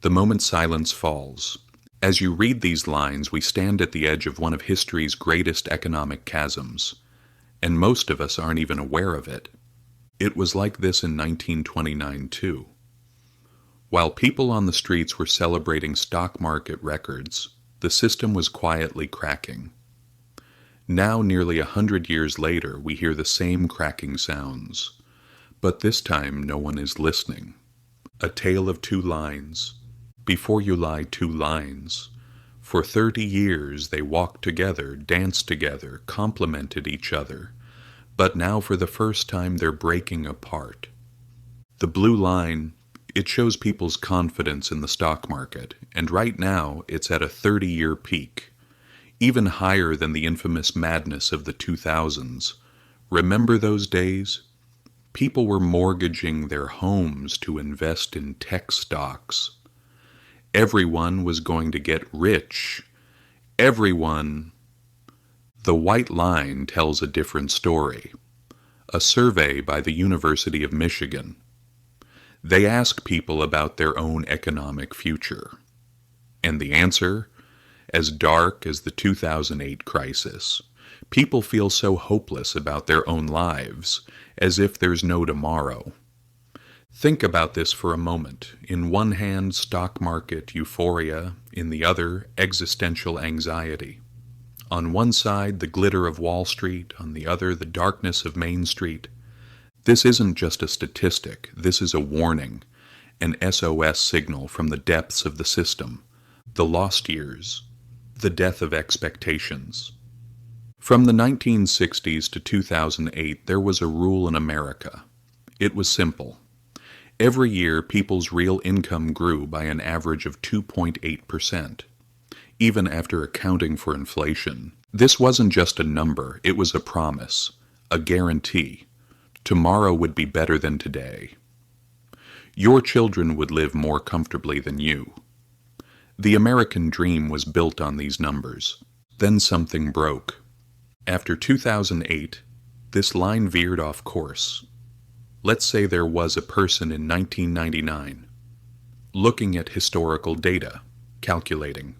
The moment silence falls. As you read these lines, we stand at the edge of one of history's greatest economic chasms, and most of us aren't even aware of it. It was like this in 1929 too. While people on the streets were celebrating stock market records, the system was quietly cracking. Now, nearly 100 years later, we hear the same cracking sounds, but this time no one is listening. A tale of two lines. Before you lie, two lines. For 30 years they walked together, danced together, complimented each other, but now for the first time they're breaking apart. The blue line, it shows people's confidence in the stock market, and right now it's at a 30-year peak, even higher than the infamous madness of the 2000s. Remember those days? People were mortgaging their homes to invest in tech stocks. Everyone was going to get rich. Everyone. The white line tells a different story. A survey by the University of Michigan. They ask people about their own economic future. And the answer? As dark as the 2008 crisis. People feel so hopeless about their own lives, as if there's no tomorrow. Think about this for a moment. In one hand, stock market euphoria, in the other, existential anxiety. On one side, the glitter of Wall Street, on the other, the darkness of Main Street. This isn't just a statistic, this is a warning, an SOS signal from the depths of the system, the lost years, the death of expectations. From the 1960s to 2008, there was a rule in America. It was simple. Every year, people's real income grew by an average of 2.8%, even after accounting for inflation. This wasn't just a number, it was a promise, a guarantee. Tomorrow would be better than today. Your children would live more comfortably than you. The American dream was built on these numbers. Then something broke. After 2008, this line veered off course. Let's say there was a person in 1999, looking at historical data, calculating.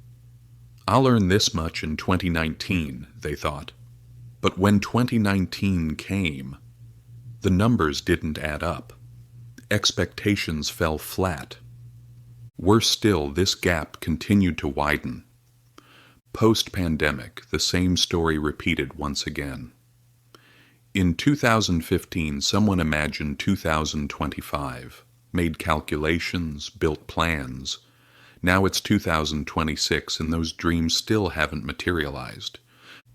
I'll earn this much in 2019, they thought. But when 2019 came, the numbers didn't add up. Expectations fell flat. Worse still, this gap continued to widen. Post-pandemic, the same story repeated once again. In 2015, someone imagined 2025, made calculations, built plans. Now it's 2026 and those dreams still haven't materialized.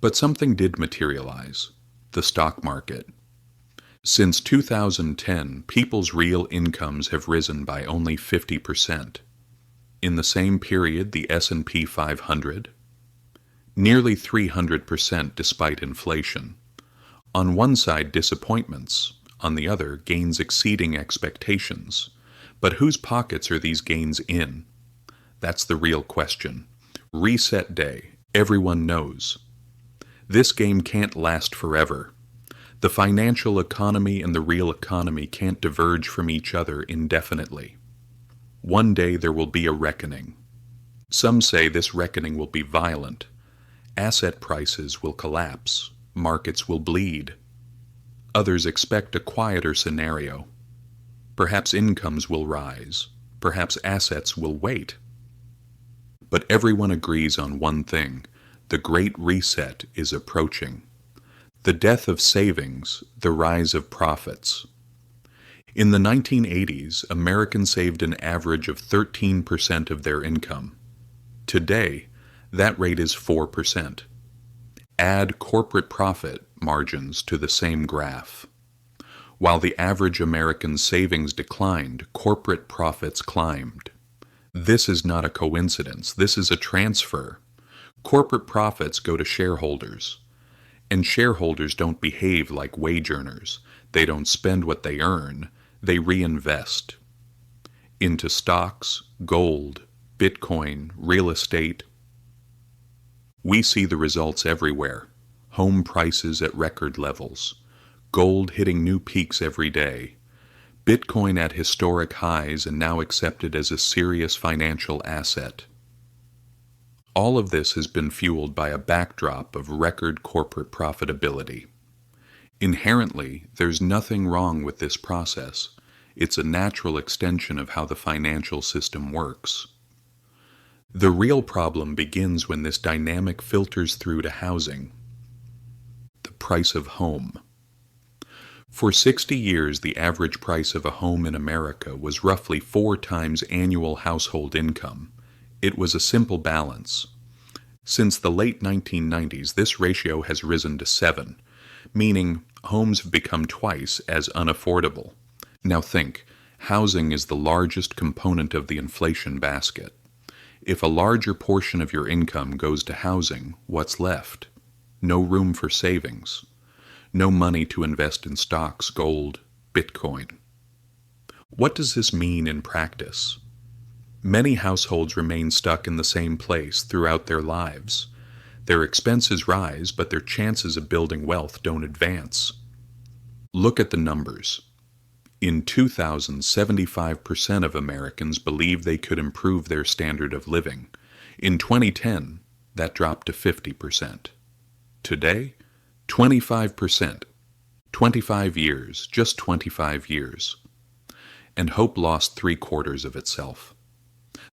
But something did materialize, the stock market. Since 2010, people's real incomes have risen by only 50%. In the same period, the S&P 500, nearly 300% despite inflation. On one side, disappointments, on the other, gains exceeding expectations. But whose pockets are these gains in? That's the real question. Reset day, everyone knows. This game can't last forever. The financial economy and the real economy can't diverge from each other indefinitely. One day there will be a reckoning. Some say this reckoning will be violent. Asset prices will collapse. Markets will bleed. Others expect a quieter scenario. Perhaps incomes will rise. Perhaps assets will wait. But everyone agrees on one thing. The Great Reset is approaching. The death of savings, the rise of profits. In the 1980s, Americans saved an average of 13% of their income. Today, that rate is 4%. Add corporate profit margins to the same graph. While the average American savings declined, corporate profits climbed. This is not a coincidence. This is a transfer. Corporate profits go to shareholders. And shareholders don't behave like wage earners. They don't spend what they earn. They reinvest. Into stocks, gold, Bitcoin, real estate. We see the results everywhere. Home prices at record levels. Gold hitting new peaks every day. Bitcoin at historic highs and now accepted as a serious financial asset. All of this has been fueled by a backdrop of record corporate profitability. Inherently, there's nothing wrong with this process. It's a natural extension of how the financial system works. The real problem begins when this dynamic filters through to housing. The price of home. For 60 years, the average price of a home in America was roughly 4 times annual household income. It was a simple balance. Since the late 1990s, this ratio has risen to 7, meaning homes have become twice as unaffordable. Now think, housing is the largest component of the inflation basket. If a larger portion of your income goes to housing, what's left? No room for savings. No money to invest in stocks, gold, Bitcoin. What does this mean in practice? Many households remain stuck in the same place throughout their lives. Their expenses rise, but their chances of building wealth don't advance. Look at the numbers. In 2000, 75% of Americans believed they could improve their standard of living. In 2010, that dropped to 50%. Today, 25%. 25 years, just 25 years. And hope lost 3/4 of itself.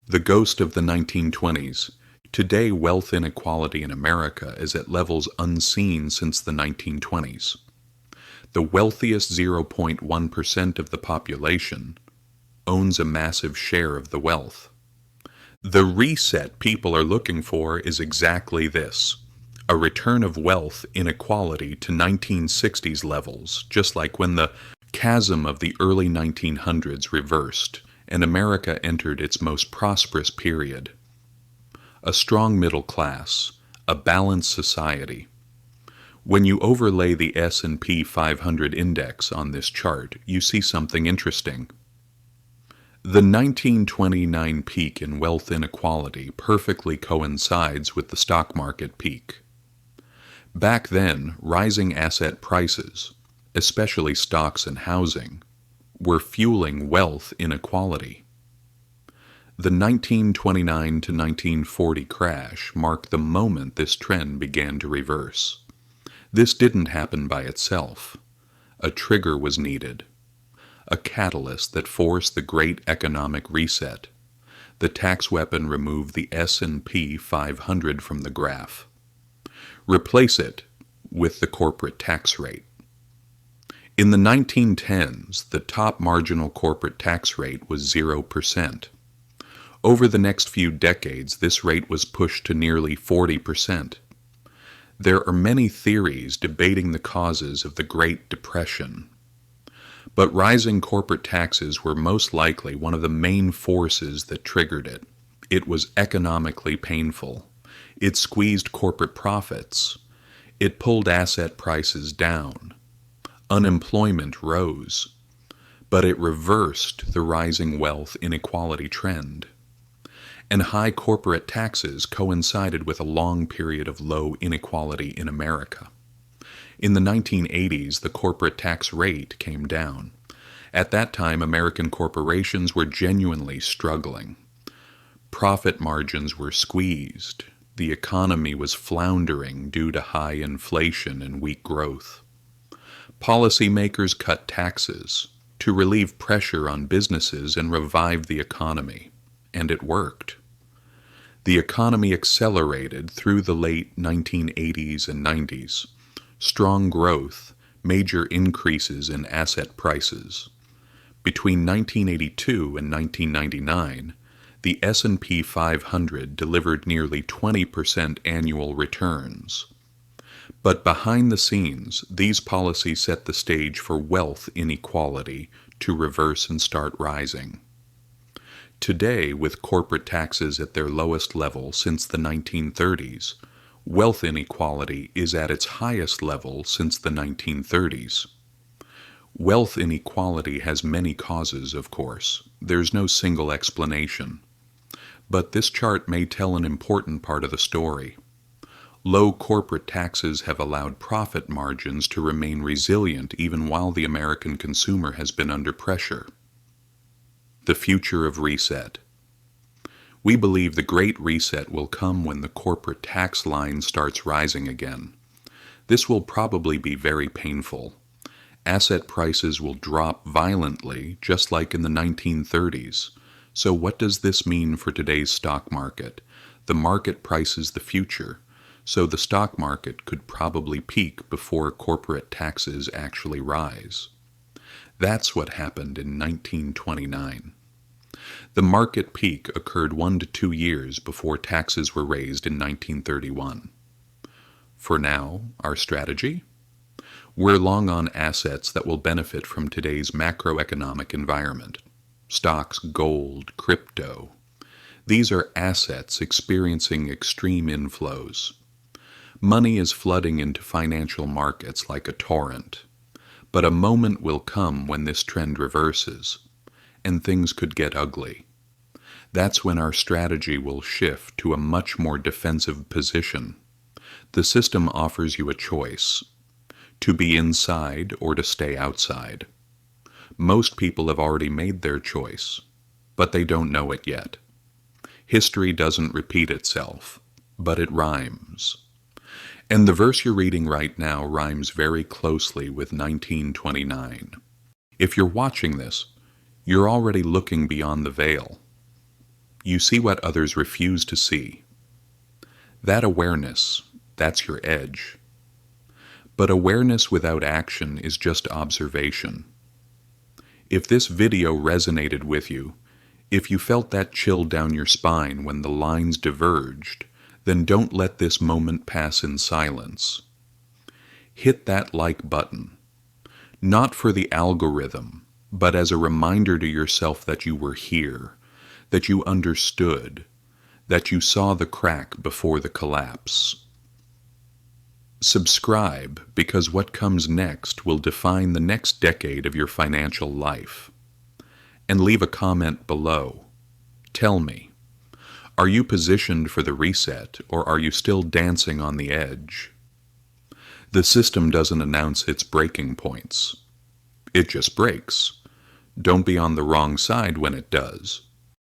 The ghost of the 1920s. Today, wealth inequality in America is at levels unseen since the 1920s. The wealthiest 0.1% of the population owns a massive share of the wealth. The reset people are looking for is exactly this: a return of wealth inequality to 1960s levels, just like when the chasm of the early 1900s reversed and America entered its most prosperous period. A strong middle class, a balanced society. When you overlay the S&P 500 index on this chart, you see something interesting. The 1929 peak in wealth inequality perfectly coincides with the stock market peak. Back then, rising asset prices, especially stocks and housing, were fueling wealth inequality. The 1929 to 1940 crash marked the moment this trend began to reverse. This didn't happen by itself. A trigger was needed. A catalyst that forced the great economic reset. The tax weapon removed the S&P 500 from the graph. Replace it with the corporate tax rate. In the 1910s, the top marginal corporate tax rate was 0%. Over the next few decades, this rate was pushed to nearly 40%. There are many theories debating the causes of the Great Depression, but rising corporate taxes were most likely one of the main forces that triggered it. It was economically painful. It squeezed corporate profits. It pulled asset prices down. Unemployment rose, but it reversed the rising wealth inequality trend. And high corporate taxes coincided with a long period of low inequality in America. In the 1980s, the corporate tax rate came down. At that time, American corporations were genuinely struggling. Profit margins were squeezed. The economy was floundering due to high inflation and weak growth. Policymakers cut taxes to relieve pressure on businesses and revive the economy. And it worked. The economy accelerated through the late 1980s and 90s. Strong growth, major increases in asset prices. Between 1982 and 1999, the S&P 500 delivered nearly 20% annual returns. But behind the scenes, these policies set the stage for wealth inequality to reverse and start rising. Today, with corporate taxes at their lowest level since the 1930s, wealth inequality is at its highest level since the 1930s. Wealth inequality has many causes, of course. There's no single explanation. But this chart may tell an important part of the story. Low corporate taxes have allowed profit margins to remain resilient even while the American consumer has been under pressure. The future of reset. We believe the Great Reset will come when the corporate tax line starts rising again. This will probably be very painful. Asset prices will drop violently, just like in the 1930s. So what does this mean for today's stock market? The market prices the future, so the stock market could probably peak before corporate taxes actually rise. That's what happened in 1929. The market peak occurred 1 to 2 years before taxes were raised in 1931. For now, our strategy? We're long on assets that will benefit from today's macroeconomic environment. Stocks, gold, crypto. These are assets experiencing extreme inflows. Money is flooding into financial markets like a torrent. But a moment will come when this trend reverses, and things could get ugly. That's when our strategy will shift to a much more defensive position. The system offers you a choice: to be inside or to stay outside. Most people have already made their choice, but they don't know it yet. History doesn't repeat itself, but it rhymes. And the verse you're reading right now rhymes very closely with 1929. If you're watching this, you're already looking beyond the veil. You see what others refuse to see. That awareness, that's your edge. But awareness without action is just observation. If this video resonated with you, if you felt that chill down your spine when the lines diverged, then don't let this moment pass in silence. Hit that like button, not for the algorithm, but as a reminder to yourself that you were here, that you understood, that you saw the crack before the collapse. Subscribe, because what comes next will define the next decade of your financial life. And leave a comment below. Tell me, are you positioned for the reset, or are you still dancing on the edge? The system doesn't announce its breaking points. It just breaks. Don't be on the wrong side when it does.